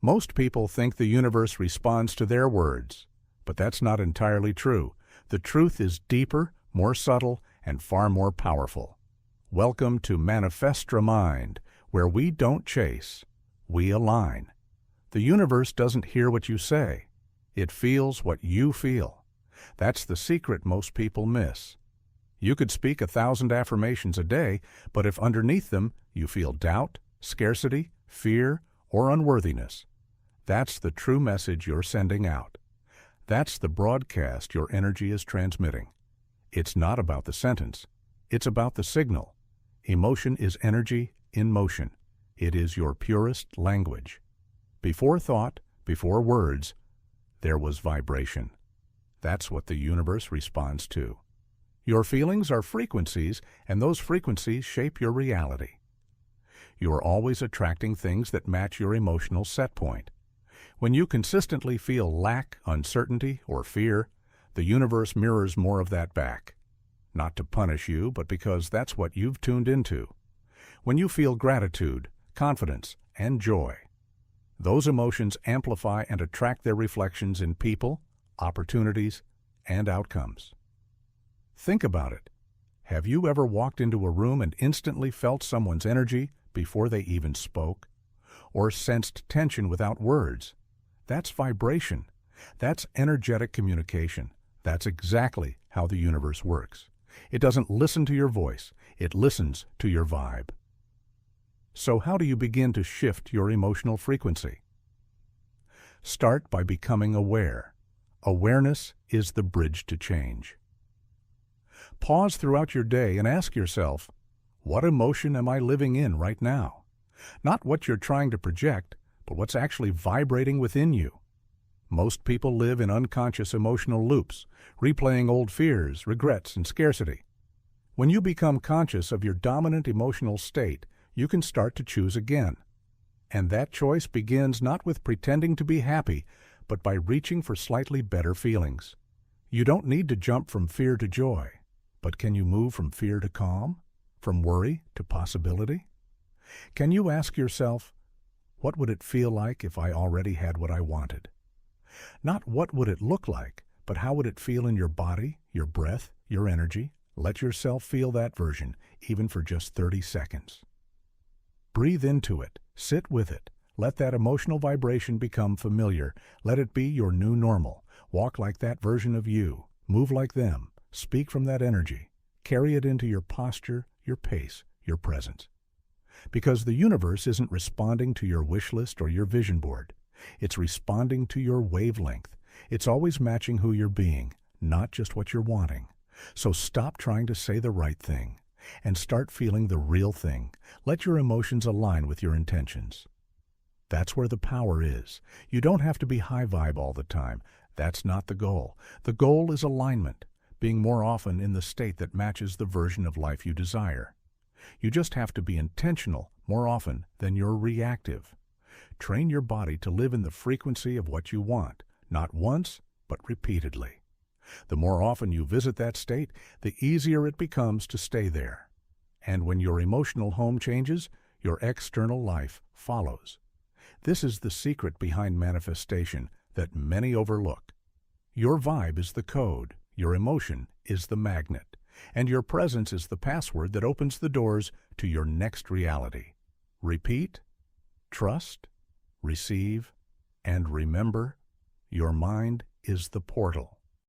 Most people think the universe responds to their words, but that's not entirely true. The truth is deeper, more subtle, and far more powerful. Welcome to Manifestramind, where we don't chase, we align. The universe doesn't hear what you say. It feels what you feel. That's the secret most people miss. You could speak 1,000 affirmations a day, but if underneath them you feel doubt, scarcity, fear, or unworthiness, that's the true message you're sending out. That's the broadcast your energy is transmitting. It's not about the sentence. It's about the signal. Emotion is energy in motion. It is your purest language. Before thought, before words, there was vibration. That's what the universe responds to. Your feelings are frequencies, and those frequencies shape your reality. You are always attracting things that match your emotional set point. When you consistently feel lack, uncertainty, or fear, the universe mirrors more of that back. Not to punish you, but because that's what you've tuned into. When you feel gratitude, confidence, and joy, those emotions amplify and attract their reflections in people, opportunities, and outcomes. Think about it. Have you ever walked into a room and instantly felt someone's energy before they even spoke? Or sensed tension without words? That's vibration. That's energetic communication. That's exactly how the universe works. It doesn't listen to your voice. It listens to your vibe. So how do you begin to shift your emotional frequency? Start by becoming aware. Awareness is the bridge to change. Pause throughout your day and ask yourself, what emotion am I living in right now? Not what you're trying to project, but what's actually vibrating within you. Most people live in unconscious emotional loops, replaying old fears, regrets, and scarcity. When you become conscious of your dominant emotional state, you can start to choose again. And that choice begins not with pretending to be happy, but by reaching for slightly better feelings. You don't need to jump from fear to joy, but can you move from fear to calm? From worry to possibility? Can you ask yourself, what would it feel like if I already had what I wanted? Not what would it look like, but how would it feel in your body, your breath, your energy? Let yourself feel that version, even for just 30 seconds. Breathe into it. Sit with it. Let that emotional vibration become familiar. Let it be your new normal. Walk like that version of you. Move like them. Speak from that energy. Carry it into your posture, your pace, your presence. Because the universe isn't responding to your wish list or your vision board. It's responding to your wavelength. It's always matching who you're being, not just what you're wanting. So stop trying to say the right thing and start feeling the real thing. Let your emotions align with your intentions. That's where the power is. You don't have to be high vibe all the time. That's not the goal. The goal is alignment, being more often in the state that matches the version of life you desire. You just have to be intentional more often than you're reactive. Train your body to live in the frequency of what you want, not once, but repeatedly. The more often you visit that state, the easier it becomes to stay there. And when your emotional home changes, your external life follows. This is the secret behind manifestation that many overlook. Your vibe is the code, your emotion is the magnet, and your presence is the password that opens the doors to your next reality. Repeat, trust, receive, and remember, your mind is the portal.